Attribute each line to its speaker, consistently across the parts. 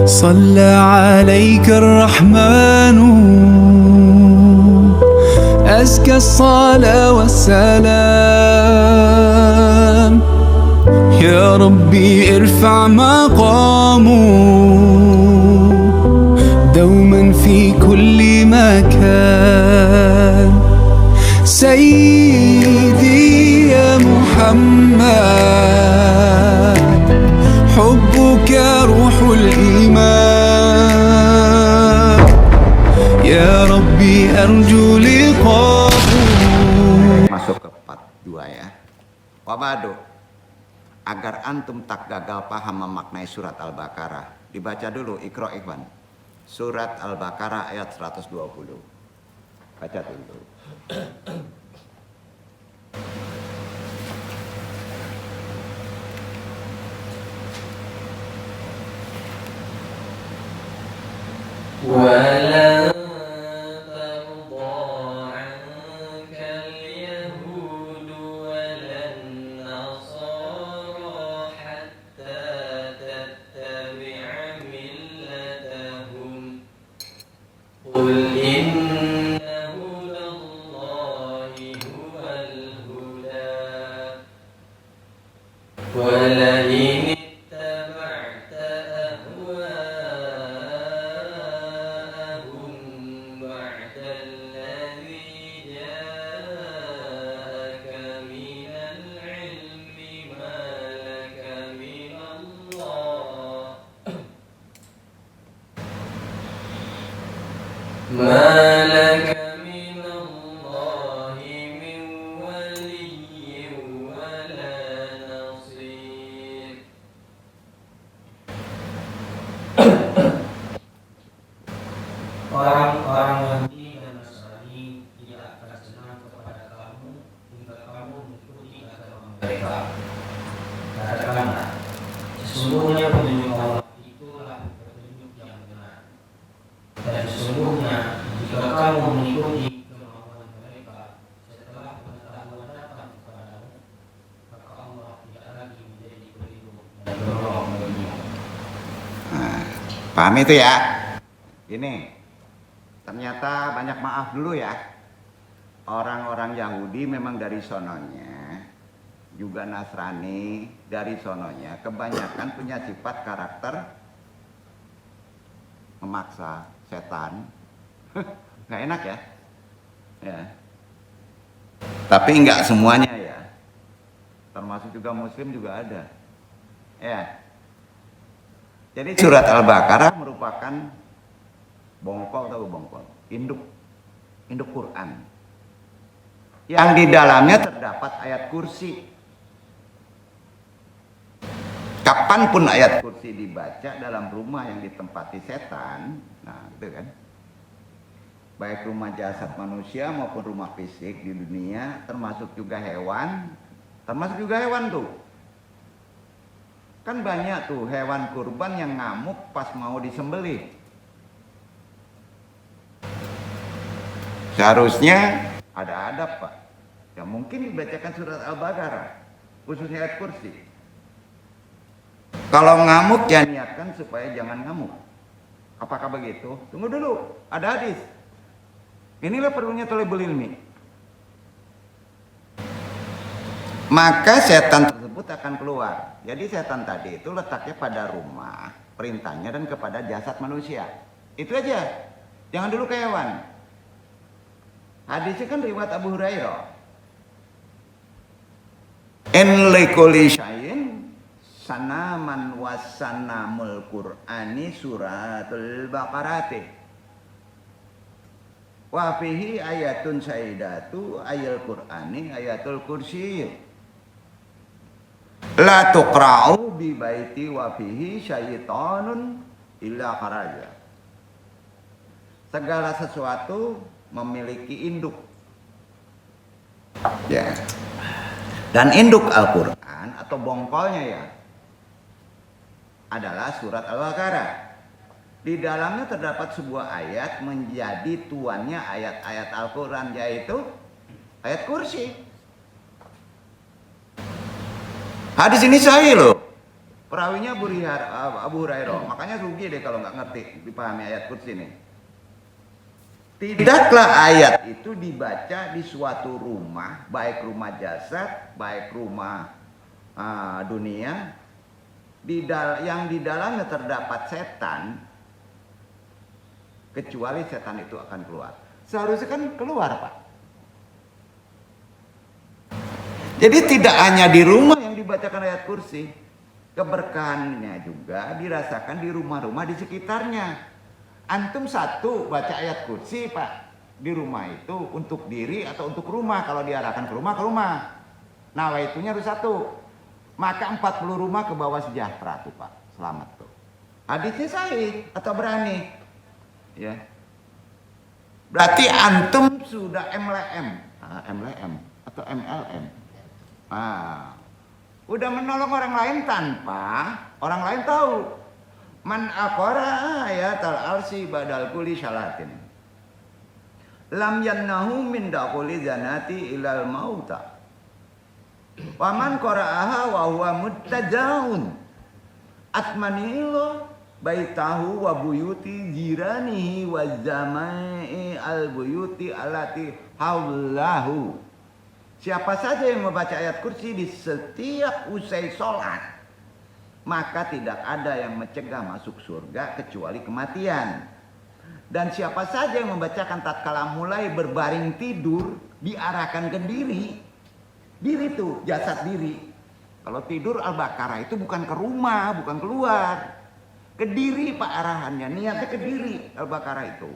Speaker 1: صلى عليك الرحمن أزكى الصلاة والسلام يا ربي ارفع مقامه دوما في كل مكان سيدي يا محمد حبك روح الإيمان يا ربي أرجو لقاءه.
Speaker 2: Masuk ke part 2 ya. Wabadu, agar antum tak gagal paham memaknai surat Al-Baqarah, dibaca dulu Iqra Ikhwan. Surat Al-Baqarah ayat 120. Baca dulu.
Speaker 3: ولا ترضى عنك اليهود ولا النصارى حتى تتبع ملتهم قل إن هدى الله هو الهدى ولئن اتبعت أهواءهم بعد الذي جاءك من العلم ما لك من الله من ولي ولا نصير.
Speaker 4: Orang-orang Yahudi dan Nasrani tidak akan senang kepada kamu jika kamu mengikuti agama mereka. Katakanlah, sesungguhnya petunjuk Allah itulah petunjuk yang benar. Dan sesungguhnya jika kamu mengikuti kemauan mereka setelah pengetahuan datang kepadamu, maka Allah tidak lagi menjadi pelindung dan penolong bagimu.
Speaker 2: Nah, paham itu ya? Ini ternyata banyak maaf dulu ya. Orang-orang Yahudi memang dari sononya, juga Nasrani dari sononya, kebanyakan punya sifat karakter memaksa, setan. Nggak enak ya? Ya. Tapi nggak semuanya ya. Termasuk juga Muslim juga ada. Ya. Jadi surat Al-Baqarah merupakan bongkol, tahu bongkol? Induk Quran. Yang di dalamnya terdapat ayat kursi. Kapanpun ayat kursi dibaca dalam rumah yang ditempati setan, nah itu kan, baik rumah jasad manusia maupun rumah fisik di dunia, termasuk juga hewan tuh. Kan banyak tuh hewan kurban yang ngamuk pas mau disembelih. Seharusnya ada adab, Pak. Ya mungkin dibacakan surat Al-Baqarah, khususnya ayat kursi. Kalau ngamuk ya niatkan supaya jangan ngamuk. Apakah begitu? Tunggu dulu, ada hadis. Inilah perlunya thalibul ilmi. Maka setan tersebut akan keluar. Jadi setan tadi itu letaknya pada rumah, perintahnya dan kepada jasad manusia. Itu aja. Jangan dulu ke hewan. Hadisnya kan riwayat Abu Hurairah. En likulli syai'in sanaman wasanamul Qur'ani suratul Baqarati. Wa fihi ayatun sayyidatu ayal Qur'ani ayatul kursi. La tuqra'u bi baiti wa fihi syaitanun illa kharaja. Segala sesuatu memiliki induk. Ya. Dan induk Al-Qur'an atau bongkolnya ya adalah surat Al-Baqarah. Di dalamnya terdapat sebuah ayat menjadi tuannya ayat-ayat Al-Qur'an, yaitu ayat kursi. Hadis ini sahih loh. Perawinya Abu Hurairah. Makanya rugi deh kalau nggak ngerti dipahami ayat kursi ini. Tidaklah ayat itu dibaca di suatu rumah, baik rumah jasad, baik rumah dunia, yang di dalamnya terdapat setan, kecuali setan itu akan keluar. Seharusnya kan keluar, Pak. Jadi tidak hanya di rumah yang dibacakan ayat kursi, keberkahannya juga dirasakan di rumah-rumah di sekitarnya. Antum satu baca ayat kursi, Pak, di rumah itu untuk diri atau untuk rumah. Kalau diarahkan ke rumah, ke rumah. Nawaitunya harus satu. Maka 40 rumah ke bawah sejahtera tuh, Pak. Selamat tuh. Hadisnya sahih atau berani. Ya. Berarti antum sudah MLM atau MLM. Udah menolong orang lain tanpa orang lain tahu. Man aqara ayatal arsi badal kulli salatin. Lam yannahu min daquli zanati ilal mauta. Wa man qara'aha wa huwa muttajaun. Atmanillah baitahu wa buyuti jiranihi wa zamai al buyuti alati haulahu. Siapa saja yang membaca ayat kursi di setiap usai sholat, maka tidak ada yang mencegah masuk surga kecuali kematian. Dan siapa saja yang membacakan tatkala mulai berbaring tidur, diarahkan ke diri tuh, jasad diri. Kalau tidur Al-Baqarah itu bukan ke rumah, bukan keluar. Ke diri Pak arahannya, niatnya ke diri Al-Baqarah itu.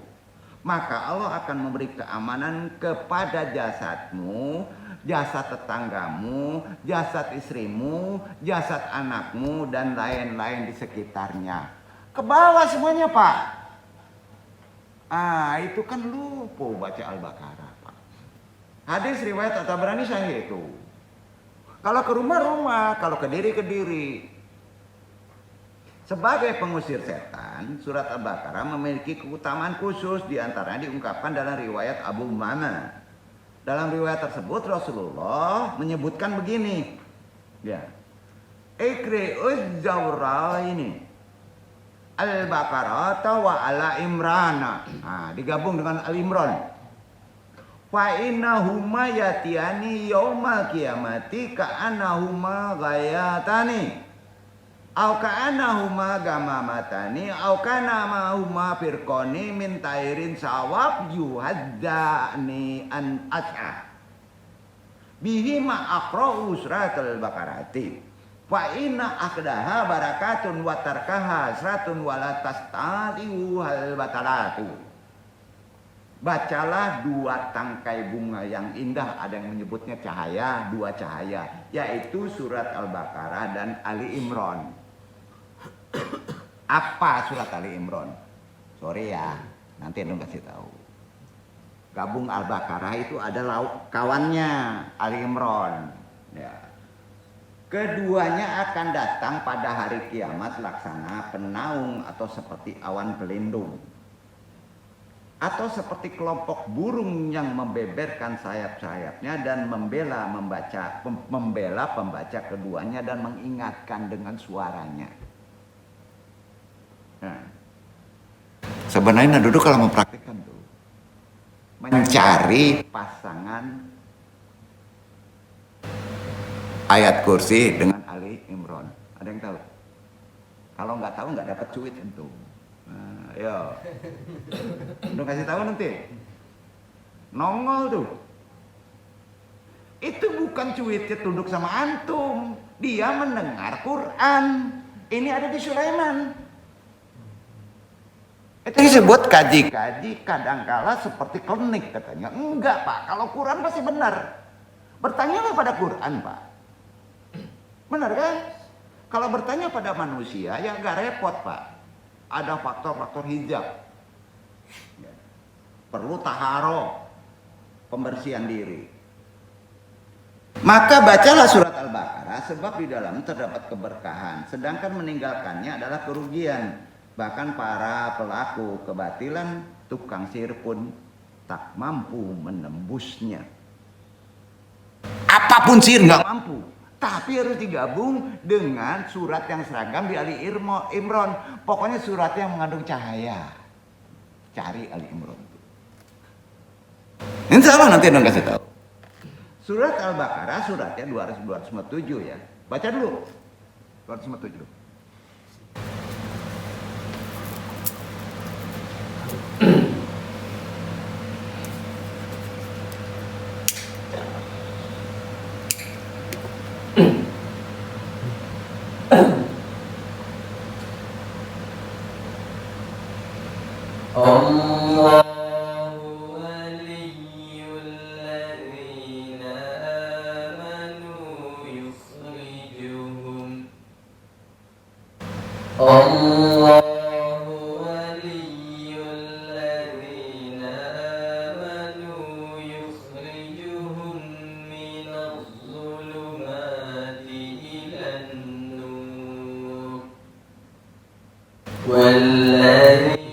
Speaker 2: Maka Allah akan memberi keamanan kepada jasadmu, jasad tetanggamu, jasad istrimu, jasad anakmu, dan lain-lain di sekitarnya. Ke bawah semuanya, Pak. Itu kan lupa baca Al-Baqarah, Pak. Hadis riwayat At-Tabrani sahih itu. Kalau ke rumah-rumah, kalau ke diri. Sebagai pengusir setan, surat Al-Baqarah memiliki keutamaan khusus, diantaranya diungkapkan dalam riwayat Abu Umamah. Dalam riwayat tersebut Rasulullah menyebutkan begini, ya, Ikri'uz Zawraini Al-Baqarah wa ala Imrana. Digabung dengan Al-Imran. Fa innahuma yatiyani yaumal qiyamati ka'annahuma ghayatani. Au ka'annahuma gamamatani au kana ma'huma firqani min tairin sawab yuhaddani an as'a bihi ma aqra'u suratul baqarati fa inna aqdaha barakatun wa tarkaha hasratun wa la tastati'u hal batalatu. Bacalah 2 tangkai bunga yang indah, ada yang menyebutnya cahaya, 2 cahaya, yaitu surat Al-Baqarah dan Ali Imran. Apa surat Ali Imran? Sorry ya, nanti Anu kasih tahu. Gabung Al-Baqarah itu ada kawannya Ali Imran. Ya. Keduanya akan datang pada hari kiamat laksana penaung atau seperti awan pelindung. Atau seperti kelompok burung yang membeberkan sayap-sayapnya dan membela pembaca keduanya dan mengingatkan dengan suaranya. Nah, sebenarnya duduk kalau mempraktikkan tuh, mencari pasangan ayat kursi dengan Ali Imran. Ada yang tahu? Kalau nggak tahu nggak dapat cuit itu. Ayo, udah kasih tahu nanti. Nongol tuh. Itu bukan cuitnya tunduk sama antum. Dia mendengar Quran. Ini ada di Sulaiman. Itu disebut kaji-kaji kadangkala seperti klinik katanya. Enggak, Pak. Kalau Quran pasti benar. Bertanyalah pada Quran, Pak. Benar kan? Kalau bertanya pada manusia ya agak repot, Pak. Ada faktor-faktor hijab. Perlu taharoh, pembersihan diri. Maka bacalah surat Al-Baqarah sebab di dalam terdapat keberkahan. Sedangkan meninggalkannya adalah kerugian. Bahkan para pelaku kebatilan, tukang sihir pun tak mampu menembusnya. Apapun sihir nggak mampu. Tapi harus digabung dengan surat yang seragam di Ali Imran. Pokoknya surat yang mengandung cahaya. Cari Ali Imran. Insya Allah nanti dong kasih tahu. Surat Al-Baqarah suratnya 257 ya. Baca dulu. 257.
Speaker 3: Allahu waliyyul ladzina amanu yukhrijuhum Allahu waliyyul ladzina amanu yukhrijuhum minadh dhulumati ilan nur walladzina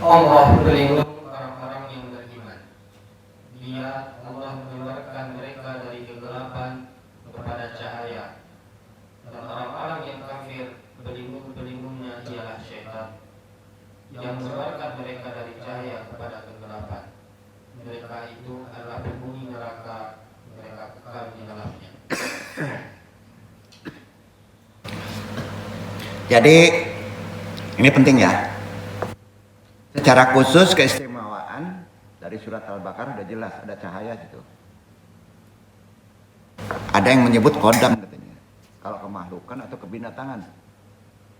Speaker 4: Allah berlindung orang-orang yang beriman. Dia Allah mengeluarkan mereka dari kegelapan kepada cahaya. Dan orang-orang yang kafir berlindung-berlindungnya ialah syaitan yang mengeluarkan mereka dari cahaya kepada kegelapan. Mereka itu adalah penghuni neraka, mereka kekal di dalamnya.
Speaker 2: Jadi ini penting ya. Secara khusus keistimewaan dari surat Al-Baqarah udah jelas, ada cahaya situ. Ada yang menyebut kodam katanya. Kalau kemakhlukan atau kebinatangan.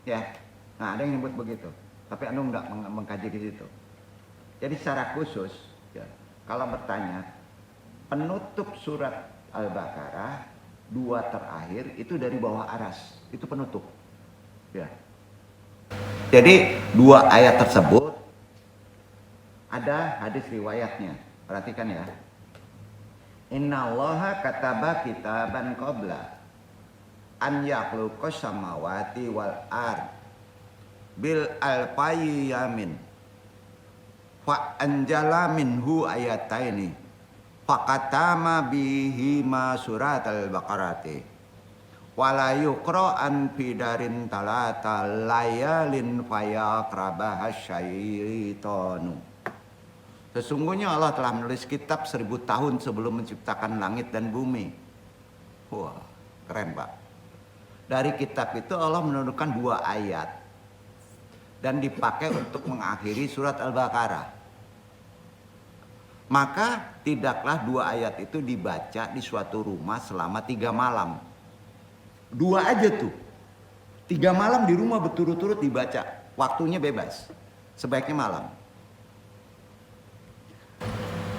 Speaker 2: Ya. Nah, ada yang menyebut begitu. Tapi anu enggak mengkaji di situ. Jadi secara khusus ya, kalau bertanya penutup surat Al-Baqarah 2 terakhir itu dari bawah aras, itu penutup. Ya. Jadi 2 ayat tersebut ada hadis riwayatnya. Perhatikan ya. Innallaha kataba kitaban qabla an yakhluqas samawati wal ard bil alfayi yamin fa anjala minhu ayataini faqatama bihi ma surat al-baqarati wala yuqra'an fi darin talata layalin fayaqrabah syaitanu. Sesungguhnya Allah telah menulis kitab 1000 tahun sebelum menciptakan langit dan bumi. Wah, keren Pak. Dari kitab itu Allah menurunkan 2 ayat dan dipakai untuk mengakhiri surat Al-Baqarah. Maka tidaklah 2 ayat itu dibaca di suatu rumah selama 3 malam. 2 aja tuh. 3 malam di rumah berturut-turut dibaca. Waktunya bebas. Sebaiknya malam.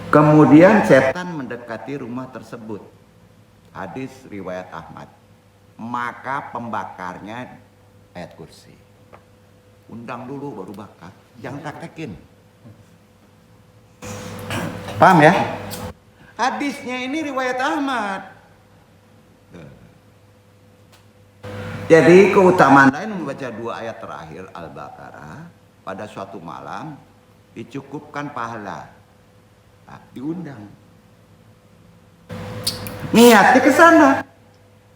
Speaker 2: Kemudian setan mendekati rumah tersebut. Hadis riwayat Ahmad. Maka pembakarnya ayat kursi. Undang dulu baru bakar. Jangan praktekin. Paham ya? Hadisnya ini riwayat Ahmad. Jadi keutamaan lain membaca 2 ayat terakhir Al-Baqarah pada suatu malam dicukupkan pahala. Nah, diundang. Niatnya ke sana.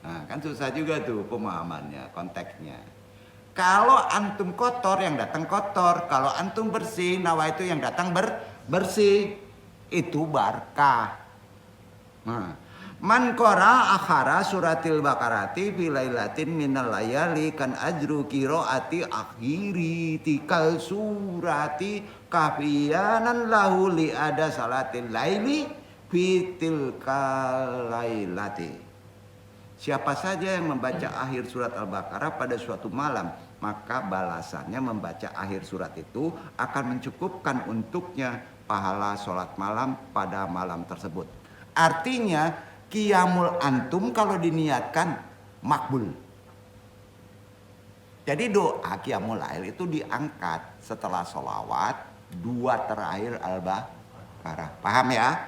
Speaker 2: Nah, kan susah juga tuh pemahamannya, konteksnya. Kalau antum kotor yang datang kotor, kalau antum bersih, nawa itu yang datang bersih. Itu barkah. Nah, man qara akhara suratil baqarati fi lailatin minal layali kan ajru qiraati akhiri tikal surati kafiyanan lahu li ada salatil laili fi tilkal lailati. Siapa saja yang membaca akhir surat Al-Baqarah pada suatu malam, maka balasannya membaca akhir surat itu akan mencukupkan untuknya pahala sholat malam pada malam tersebut. Artinya Qiyamul antum kalau diniatkan makbul. Jadi doa Qiyamul Lail itu diangkat setelah sholawat 2 terakhir Al-Baqarah. Paham ya?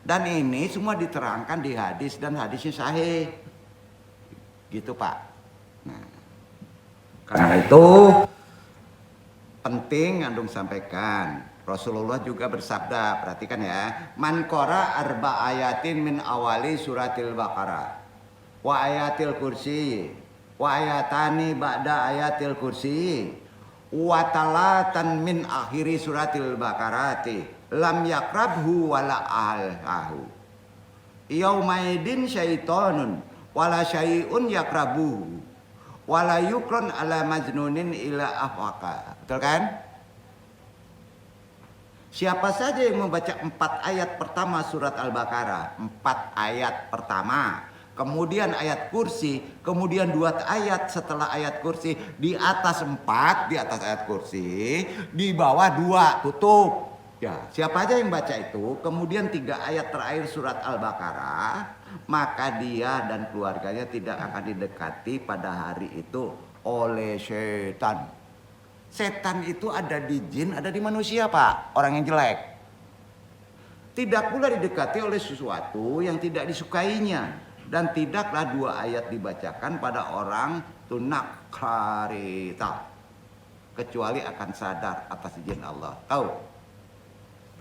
Speaker 2: Dan ini semua diterangkan di hadis dan hadisnya sahih. Gitu Pak. Nah, karena itu penting Antum sampaikan. Rasulullah juga bersabda, perhatikan ya, man qara arba ayatin min awali suratil Baqarah wa ayatil kursi wa ayatani ba'da ayatil kursi wa talatan min akhiri suratil Baqarati lam yakrabhu wala ahahu yaumaidin syaitonun wala syai'un yakrabuhu wala yukron ala majnunin ila afwaka. Betul kan? Siapa saja yang membaca 4 ayat pertama surat Al-Baqarah, 4 ayat pertama, kemudian ayat kursi, kemudian 2 ayat setelah ayat kursi, di atas 4, di atas ayat kursi, di bawah 2, tutup. Ya, siapa aja yang baca itu, kemudian 3 ayat terakhir surat Al-Baqarah, maka dia dan keluarganya tidak akan didekati pada hari itu oleh setan. Setan itu ada di jin, ada di manusia Pak, orang yang jelek. Tidak pula didekati oleh sesuatu yang tidak disukainya. Dan tidaklah 2 ayat dibacakan pada orang tunak karita. Kecuali akan sadar atas izin Allah. Tahu?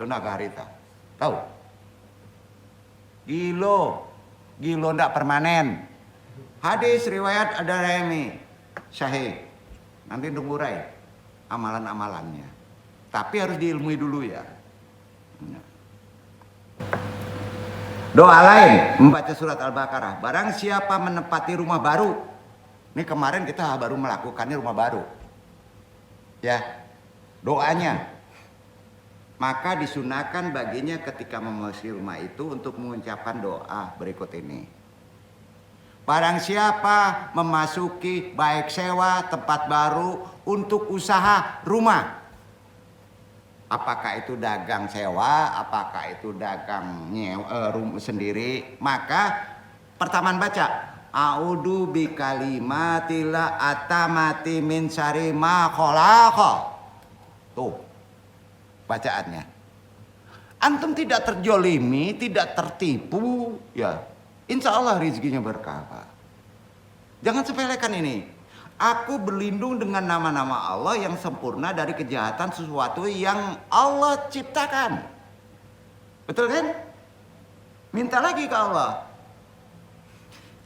Speaker 2: Tunak karita. Tahu? Gilo ndak permanen. Hadis riwayat ada remi sahih. Nanti tunggu rai amalan-amalannya. Tapi harus diilmui dulu ya. Doa lain membaca surat Al-Baqarah. Barang siapa menempati rumah baru. Ini kemarin kita baru melakukannya rumah baru. Ya. Doanya. Maka disunahkan baginya ketika memasuki rumah itu untuk mengucapkan doa berikut ini. Barang siapa memasuki baik sewa tempat baru untuk usaha rumah. Apakah itu dagang sewa, apakah itu dagang sendiri. Maka pertamaan baca. A'udzu bikalimatilla atamati min syarri ma khalaqa. Tuh bacaannya. Antum tidak terjolimi, tidak tertipu, ya. Insya Allah rezekinya berkah Pak. Jangan sepelekan ini. Aku berlindung dengan nama-nama Allah yang sempurna dari kejahatan sesuatu yang Allah ciptakan. Betul kan? Minta lagi ke Allah.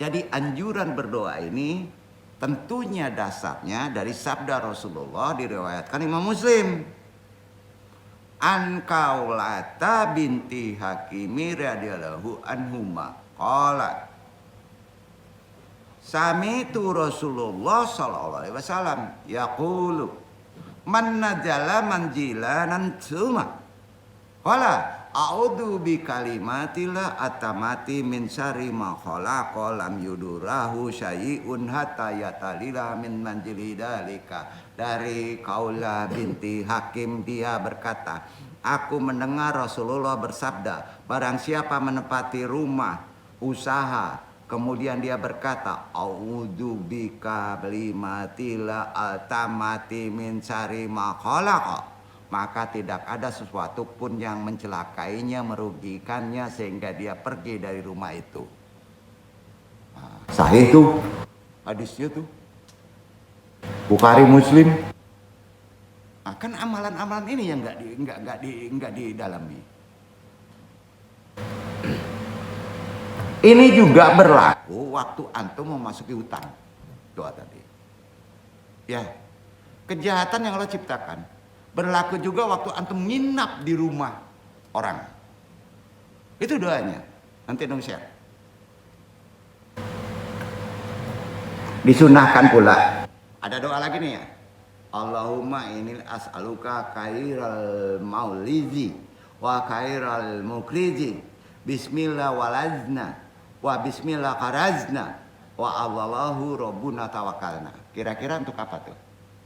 Speaker 2: Jadi anjuran berdoa ini tentunya dasarnya dari sabda Rasulullah diriwayatkan Imam Muslim. An Kaulata binti Hakimi radhiyallahu anhuma. Qala sami'tu Rasulullah sallallahu alaihi wasallam yaqulu man najala manjilanan tsuma qala a'udzu bi kalimatillah atamati min syarri ma khalaqa lam yudurahu syai'un hatta yatalila min manjili dalika. Dari Kaula binti Hakim dia berkata, aku mendengar Rasulullah bersabda, barang siapa menempati rumah usaha, kemudian dia berkata, a'udzu bika kalimatillah atamati min syarri ma khalaqa, maka tidak ada sesuatu pun yang mencelakainya, merugikannya sehingga dia pergi dari rumah itu. Nah, sahih tuh hadisnya tuh, Bukhari Muslim. Nah, kan amalan-amalan ini yang enggak didalami. Ini juga berlaku waktu antum memasuki hutan. Doa tadi. Ya. Kejahatan yang Allah ciptakan berlaku juga waktu antum nginap di rumah orang. Itu doanya. Nanti dong share. Disunahkan pula. Ada doa lagi nih ya. Allahumma inni as'aluka khairal maulizi wa khairal mukrizi. Bismillah walazna wa bismillah karazna wa Allahu rabbuna tawakkalna. Kira-kira untuk apa tuh?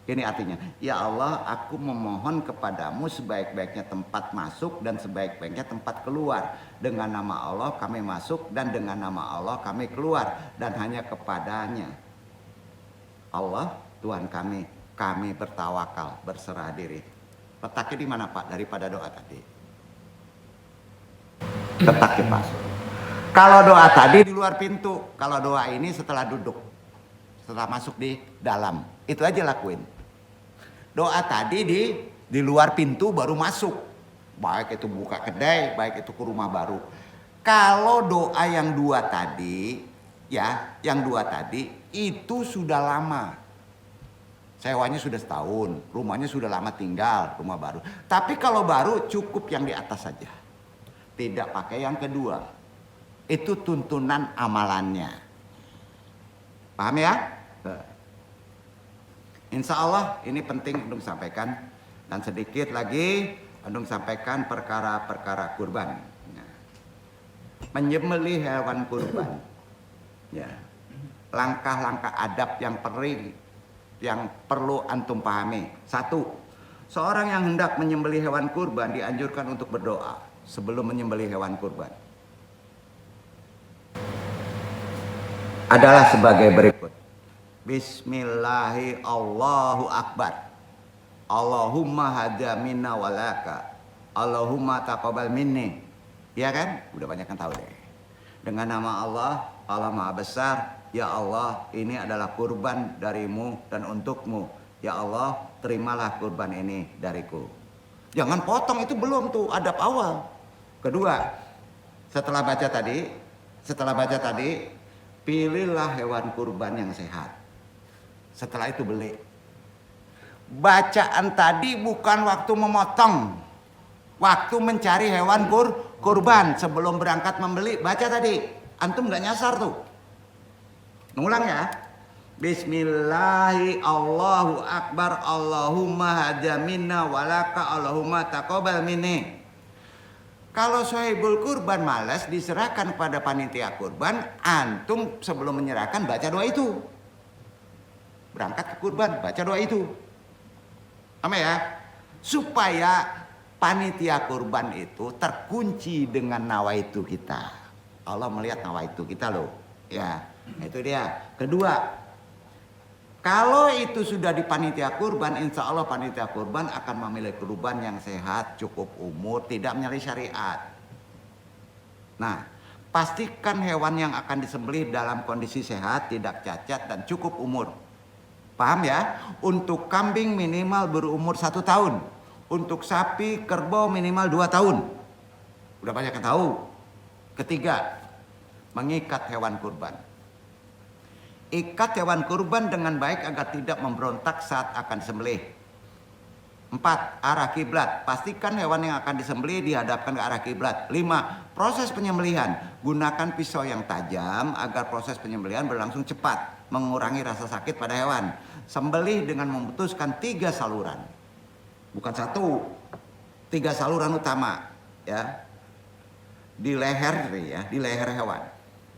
Speaker 2: Ini artinya, ya Allah, aku memohon kepadamu sebaik-baiknya tempat masuk dan sebaik-baiknya tempat keluar. Dengan nama Allah kami masuk dan dengan nama Allah kami keluar. Dan hanya kepadanya Allah, Tuhan kami bertawakal, berserah diri. Letaknya di mana Pak daripada doa tadi? Letaknya Pak. Kalau doa tadi di luar pintu, kalau doa ini setelah duduk, setelah masuk di dalam, itu aja lakuin. Doa tadi di luar pintu baru masuk. Baik itu buka kedai, baik itu ke rumah baru. Kalau doa yang dua tadi, ya, yang dua tadi itu sudah lama. Sewanya sudah setahun, rumahnya sudah lama tinggal, rumah baru. Tapi kalau baru cukup yang di atas saja. Tidak pakai yang kedua. Itu tuntunan amalannya. Paham ya? Insya Allah ini penting untuk sampaikan. Dan sedikit lagi untuk sampaikan perkara-perkara kurban. Menyembelih hewan kurban. Ya. Langkah-langkah adab yang perlu antum pahami. Satu, seorang yang hendak menyembelih hewan kurban dianjurkan untuk berdoa sebelum menyembelih hewan kurban. Adalah sebagai berikut. Bismillahi Allahu Akbar. Allahumma hada minna walaka. Allahumma taqabbal minni. Ya kan? Udah banyak yang tahu deh. Dengan nama Allah, Allah Maha Besar. Ya Allah, ini adalah kurban darimu dan untukmu. Ya Allah, terimalah kurban ini dariku. Jangan potong, itu belum tuh adab awal. Kedua, setelah baca tadi, pilihlah hewan kurban yang sehat. Setelah itu beli. Bacaan tadi bukan waktu memotong, waktu mencari hewan kurban. Sebelum berangkat membeli, baca tadi. Antum nggak nyasar tuh. Ngulang ya. Bismillahi Allahu Akbar. Allahumma hada minna walaka. Allahumma taqabbal minni. Kalau sohibul kurban malas diserahkan pada panitia kurban, antum sebelum menyerahkan baca doa itu. Berangkat ke kurban, baca doa itu. Sama ya? Supaya panitia kurban itu terkunci dengan nawaitu kita. Allah melihat nawaitu kita loh. Ya, itu dia. Kedua, kalau itu sudah di panitia kurban, insya Allah panitia kurban akan memilih kurban yang sehat, cukup umur, tidak menyalahi syariat. Nah, pastikan hewan yang akan disembelih dalam kondisi sehat, tidak cacat dan cukup umur. Paham ya? Untuk kambing minimal berumur 1 tahun. Untuk sapi, kerbau minimal 2 tahun. Udah banyak yang tahu. Ketiga, mengikat hewan kurban. Ikat hewan kurban dengan baik agar tidak memberontak saat akan disembelih. 4. Arah kiblat. Pastikan hewan yang akan disembelih dihadapkan ke arah kiblat. 5. Proses penyembelihan. Gunakan pisau yang tajam agar proses penyembelihan berlangsung cepat, mengurangi rasa sakit pada hewan. Sembelih dengan memutuskan 3 saluran. Bukan 1, 3 saluran utama, ya. Di leher ya, di leher hewan.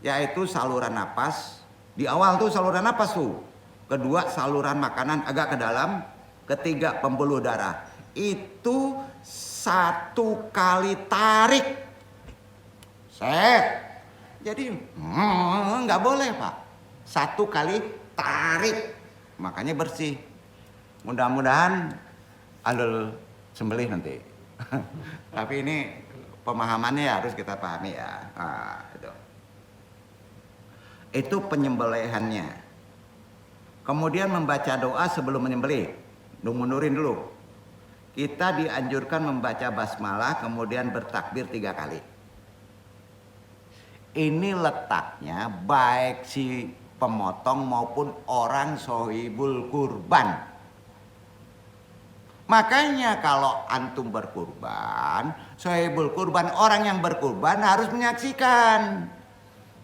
Speaker 2: Yaitu saluran napas. Di awal tuh saluran napas tuh. Kedua saluran makanan agak ke dalam. Ketiga pembuluh darah. Itu 1 kali tarik. Set. Jadi nggak boleh Pak. 1 kali tarik. Makanya bersih. Mudah-mudahan alul sembelih nanti. Tapi ini pemahamannya harus kita pahami ya. Nah, itu penyembelihannya. Kemudian membaca doa sebelum menyembelih. Mundurin dulu. Kita dianjurkan membaca basmalah kemudian bertakbir 3 kali. Ini letaknya baik si pemotong maupun orang sohibul kurban. Makanya kalau antum berkurban, sohibul kurban, orang yang berkurban harus menyaksikan.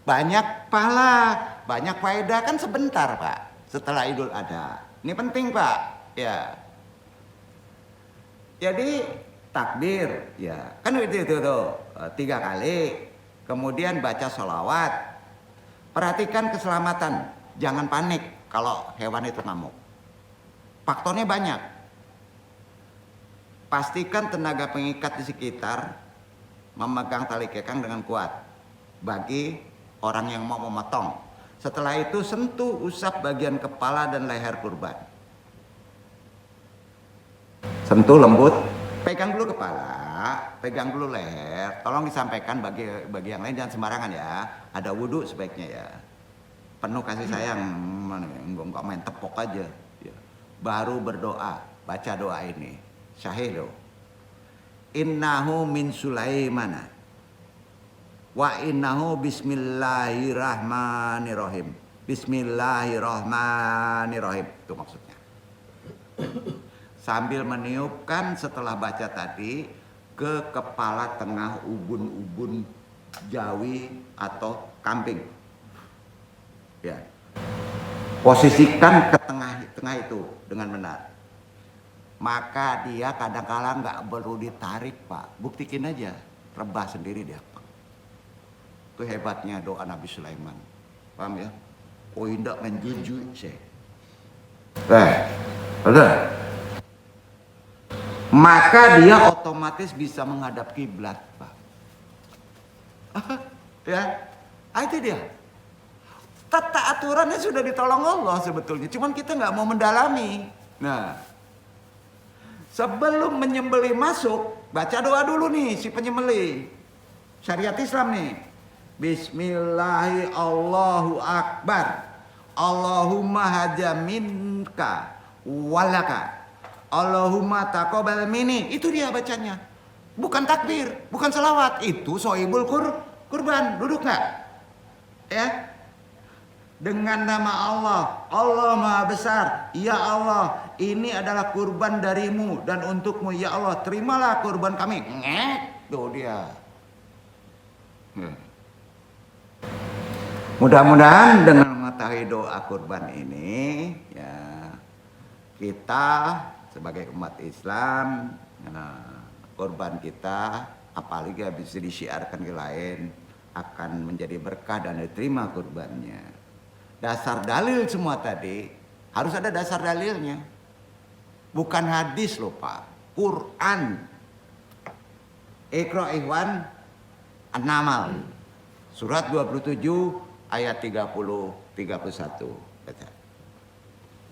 Speaker 2: Banyak pahala, banyak faedah, kan sebentar Pak setelah Idul Adha. Ini penting Pak. Ya. Jadi takbir, ya kan itu tuh 3 kali. Kemudian baca sholawat. Perhatikan keselamatan, jangan panik kalau hewan itu ngamuk. Faktornya banyak. Pastikan tenaga pengikat di sekitar memegang tali kekang dengan kuat bagi orang yang mau memotong. Setelah itu sentuh usap bagian kepala dan leher kurban. Sentuh lembut, pegang dulu kepala, pegang dulu leher. Tolong disampaikan bagi yang lain, jangan sembarangan ya. Ada wudhu sebaiknya ya. Penuh kasih sayang, enggak main tepok aja. Ya. Baru berdoa, baca doa ini. Sahih loh. Innahu min Sulaimana wa innahu bismillahirrahmanirrahim. Bismillahirrahmanirrahim. Itu maksudnya. Sambil meniupkan setelah baca tadi ke kepala tengah ubun-ubun jawi atau kambing. Ya. Posisikan ke tengah itu dengan benar. Maka dia kadang-kala nggak perlu ditarik, Pak. Buktikin aja, rebah sendiri dia, Pak. Itu hebatnya doa Nabi Sulaiman. Paham ya? Oh indak menjuju sih. Ada. Maka dia otomatis bisa menghadap kiblat, Pak. Ya, itu dia. Tata aturannya sudah ditolong Allah sebetulnya. Cuman kita nggak mau mendalami. Nah. Sebelum menyembelih masuk, baca doa dulu nih si penyembelih. Syariat Islam nih. Bismillahi Allahu Akbar. Allahumma haja minka walaka. Allahumma taqabbal minni. Itu dia bacanya. Bukan takbir, bukan selawat. Itu sohibul kurban. Duduk nggak? Ya. Dengan nama Allah, Allah Maha Besar. Ya Allah, ini adalah kurban darimu dan untukmu. Ya Allah, terimalah kurban kami. Tuh dia. Mudah-mudahan dengan mengetahui doa kurban ini, ya kita sebagai umat Islam, kurban kita, apalagi bisa disiarkan ke lain, akan menjadi berkah dan diterima kurbannya. Dasar dalil semua tadi harus ada dasar dalilnya. Bukan hadis loh Pak, Quran. Iqra ikhwan An-Namal surat 27 ayat 30 31. Baca.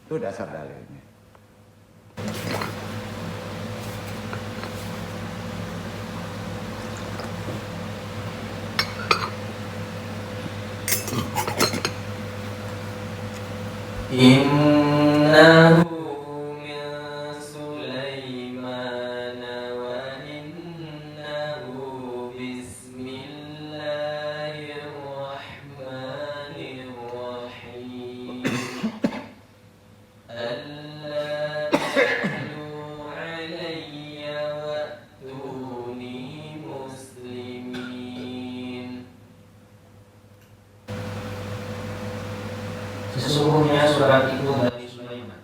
Speaker 2: Itu dasar dalilnya.
Speaker 3: Innahu min Sulaiman wa innahu bismillahirrahmanirrahim. Alla ta'lu alayya wa'tuni muslimin.
Speaker 4: Sesungguhnya surat itu dari Sulaiman,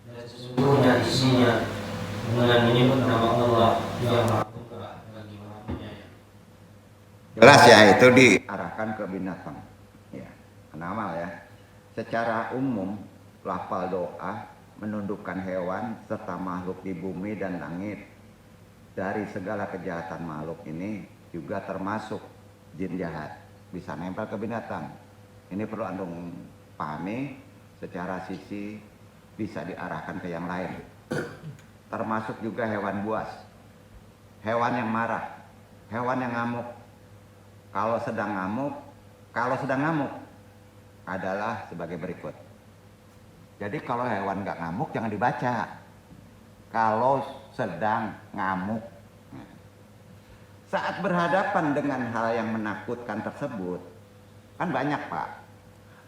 Speaker 4: dan sesungguhnya isinya dengan menyebut nama Allah yang Maha Pemurah bagi Maha Penyayang.
Speaker 2: Jelas ya, itu diarahkan ke binatang. Ya, An-Namal ya. Secara umum, lafal doa menundukkan hewan serta makhluk di bumi dan langit dari segala kejahatan makhluk ini, juga termasuk jin jahat, bisa nempel ke binatang. Ini perlu antum pahami, secara sisi bisa diarahkan ke yang lain. Termasuk juga hewan buas, hewan yang marah, hewan yang ngamuk. Kalau sedang ngamuk adalah sebagai berikut. Jadi kalau hewan nggak ngamuk jangan dibaca. Kalau sedang ngamuk, saat berhadapan dengan hal yang menakutkan tersebut, kan banyak Pak.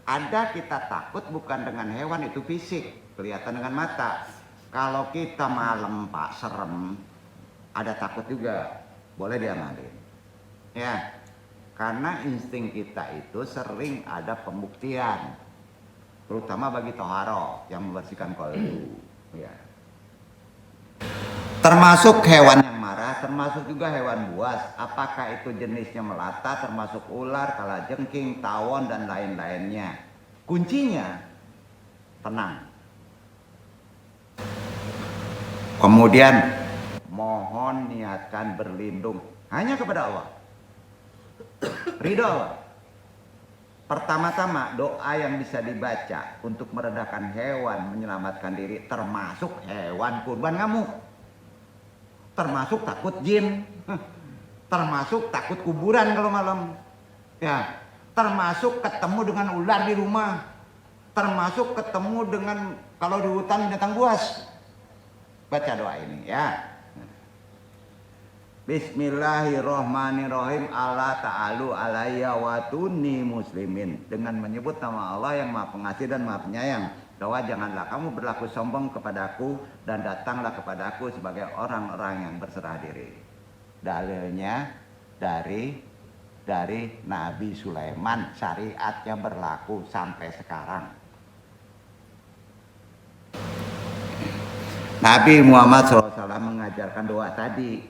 Speaker 2: Ada kita takut bukan dengan hewan, itu fisik, kelihatan dengan mata. Kalau kita malam Pak, serem, ada takut juga, boleh diamalin. Ya, karena insting kita itu sering ada pembuktian, terutama bagi toharo yang membersihkan kolbu. Ya. Termasuk hewan yang marah, termasuk juga hewan buas. Apakah itu jenisnya melata, termasuk ular, kalajengking, tawon, dan lain-lainnya. Kuncinya tenang. Kemudian mohon niatkan berlindung hanya kepada Allah. Ridho Allah. Pertama-tama doa yang bisa dibaca untuk meredakan hewan, menyelamatkan diri, termasuk hewan kurban ngamuk, termasuk takut jin, termasuk takut kuburan kalau malam, ya, termasuk ketemu dengan ular di rumah, termasuk ketemu dengan kalau di hutan binatang buas. Baca doa ini ya. Bismillahirrohmanirrohim. Allah ta'alu alayya watuni muslimin. Dengan menyebut nama Allah yang maha pengasih dan maha penyayang. Doa janganlah kamu berlaku sombong kepadaku dan datanglah kepadaku sebagai orang-orang yang berserah diri. Dalilnya dari Nabi Sulaiman, syariatnya berlaku sampai sekarang. Nabi Muhammad SAW mengajarkan doa tadi.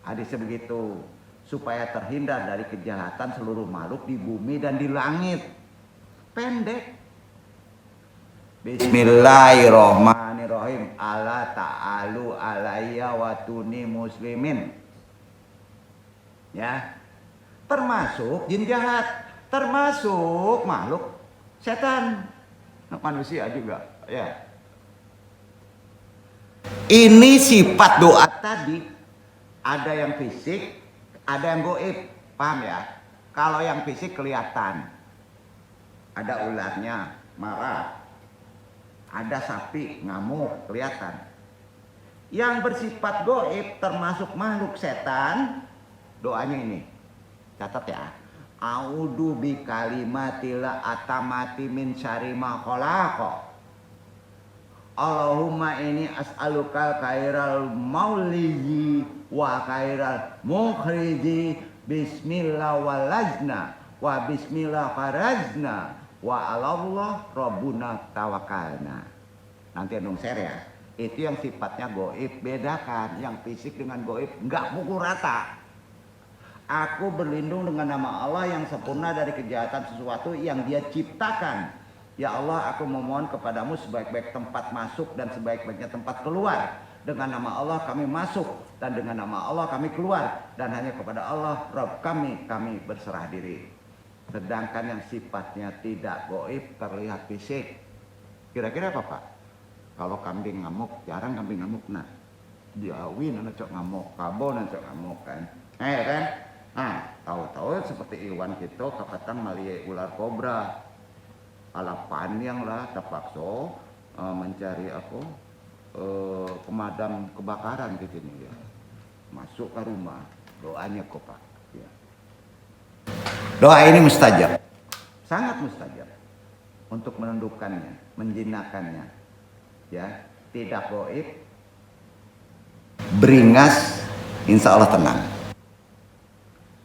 Speaker 2: Hadisnya begitu, supaya terhindar dari kejahatan seluruh makhluk di bumi dan di langit. Pendek. Bismillahirrohmanirrohim. Allah ta'alu alayya watuni muslimin. Ya, termasuk jin jahat, termasuk makhluk setan, manusia juga. Ya. Ini sifat doa tadi. Ada yang fisik, ada yang goib, paham ya? Kalau yang fisik kelihatan, ada ularnya marah, ada sapi ngamuk kelihatan. Yang bersifat goib termasuk makhluk setan, doanya ini, catat ya. A'udzu bi kalimatillah atamati min syarri ma khalaqa. Allahumma ini as'aluka khairal maulidi wa khairal mukhriji. Bismillah walajna wa bismillah farajna wa alallah rabbuna tawakalna. Nanti andung share ya. Itu yang sifatnya goib, bedakan yang fisik dengan goib, enggak pukul rata. Aku berlindung dengan nama Allah yang sempurna dari kejahatan sesuatu yang Dia ciptakan. Ya Allah, aku memohon kepadamu sebaik-baik tempat masuk dan sebaik-baiknya tempat keluar. Dengan nama Allah kami masuk dan dengan nama Allah kami keluar. Dan hanya kepada Allah, Rabb kami berserah diri. Sedangkan yang sifatnya tidak goib, terlihat fisik. Kira-kira apa Pak? Kalau kambing ngamuk, jarang kambing ngamuk. Nah, diawin anak cok ngamuk, kabo anak cok ngamuk kan. Kan? Nah, tahu-tahu seperti Iwan gitu, kapatang malie ular kobra. Ala panjang lah terpaksa mencari pemadam kebakaran gitu nih ya. Masuk ke rumah, doanya kok Pak. Ya. Doa ini mustajab, sangat mustajab untuk menundukkannya, menjinakkannya. Ya, tidak goib, beringas, insya Allah tenang.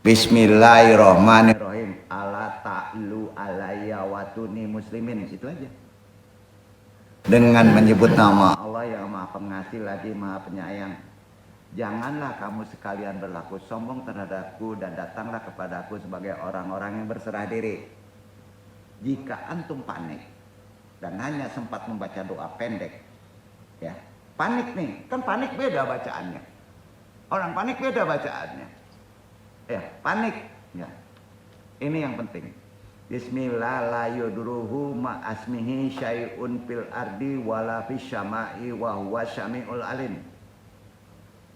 Speaker 2: Bismillahirrohmanirrohim. Allah ta'lu alayya watuni muslimin. Itu aja. Dengan menyebut nama Allah yang maha pengasih lagi maha penyayang. Janganlah kamu sekalian berlaku sombong terhadapku dan datanglah kepadaku sebagai orang-orang yang berserah diri. Jika antum panik dan hanya sempat membaca doa pendek, ya, panik nih, kan panik beda bacaannya. Orang panik beda bacaannya. Ya, panik. Ya. Ini yang penting. Bismillah la yudruhu ma asmihi syai'un fil ardi wala fis syama'i wa huwa syami'ul alim.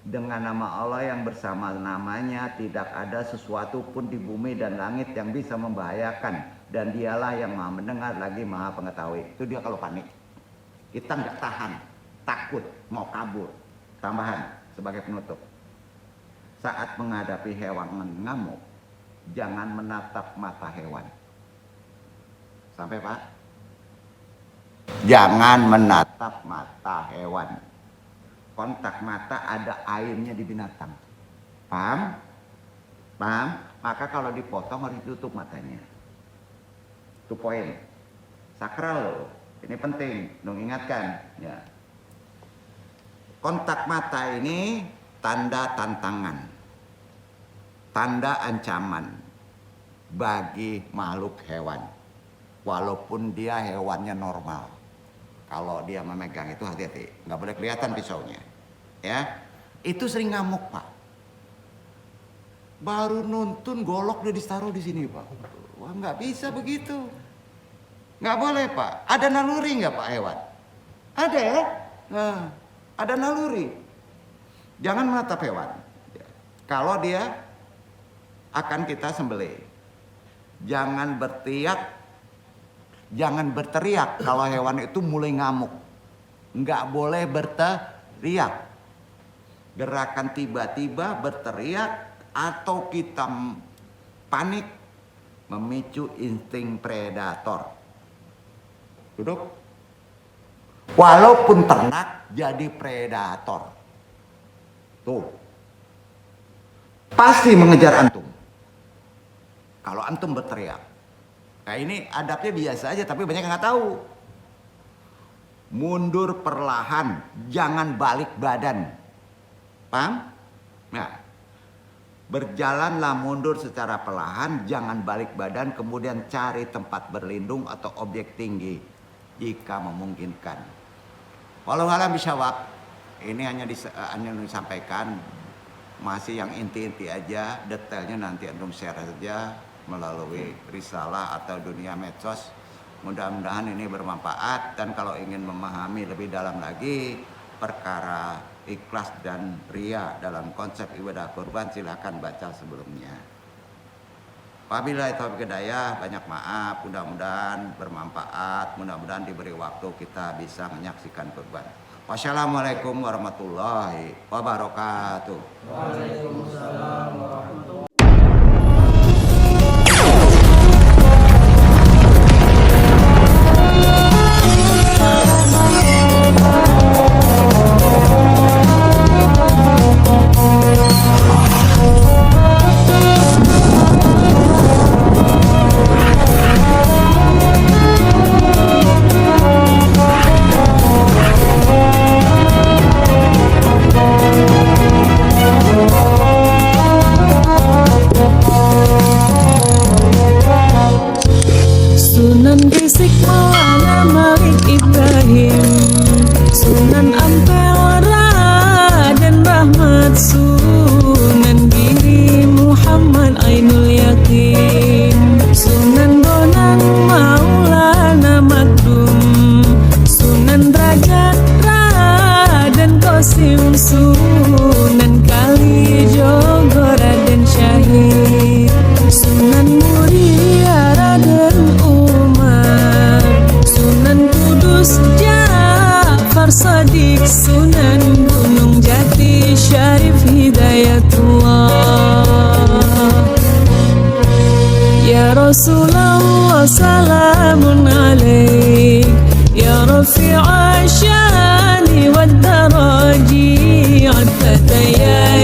Speaker 2: Dengan nama Allah yang bersama namanya tidak ada sesuatu pun di bumi dan langit yang bisa membahayakan, dan dialah yang maha mendengar lagi maha pengetahui. Itu dia kalau panik. Kita nggak tahan, takut, mau kabur. Tambahan sebagai penutup. Saat menghadapi hewan mengamuk, jangan menatap mata hewan. Sampai Pak? Jangan menatap mata hewan. Kontak mata ada airnya di binatang. Paham? Paham? Maka kalau dipotong harus ditutup matanya. Itu poin. Sakral loh. Ini penting. Dong ingatkan. Ya. Kontak mata ini tanda tantangan. Tanda ancaman bagi makhluk hewan. Walaupun dia hewannya normal. Kalau dia memegang itu hati-hati, nggak boleh kelihatan pisaunya. Ya, itu sering ngamuk Pak. Baru nuntun golok udah ditaruh di sini Pak. Wah nggak bisa begitu. Nggak boleh Pak. Ada naluri nggak Pak hewan? Ada ya? Nah, ada naluri. Jangan menatap hewan. Kalau dia akan kita sembelih. Jangan berteriak kalau hewan itu mulai ngamuk. Nggak boleh berteriak. Gerakan tiba-tiba berteriak atau kita panik memicu insting predator. Duduk. Walaupun ternak jadi predator. Tuh. Pasti mengejar antum. Kalau antum berteriak. Nah ini adabnya biasa aja tapi banyak yang nggak tahu. Mundur perlahan, jangan balik badan. Paham? Nah, berjalanlah mundur secara perlahan, jangan balik badan, kemudian cari tempat berlindung atau objek tinggi jika memungkinkan. Walau alam bisawab, ini hanya disampaikan, masih yang inti-inti aja, detailnya nanti antum share saja melalui risalah atau dunia medsos. Mudah-mudahan ini bermanfaat, dan kalau ingin memahami lebih dalam lagi perkara ikhlas dan riya dalam konsep ibadah kurban, silakan baca sebelumnya. Wabillahi taufiq hidayah, banyak maaf, mudah-mudahan bermanfaat, mudah-mudahan diberi waktu kita bisa menyaksikan kurban. Wassalamualaikum warahmatullahi wabarakatuh.
Speaker 4: Waalaikumsalam warahmatullahi
Speaker 5: Sunan Gresik Maulana Malik Ibrahim, Sunan Ampel Raden Rahmat, Sunan Giri Muhammad Ainul Yakin, Sunan Bonang Maulana Makdum, Sunan Derajat Raden Qasim, Sunan Kalijogo Raden Syahid, Sunan Muria Raden Umar, Sunan Kudus Ja'far Sadiq, Sunan Gunung Jati Syarif Hidayatullah. Ya Rasulullah salamun alaik, Ya Rafi'a syani wad daraji, Adta ya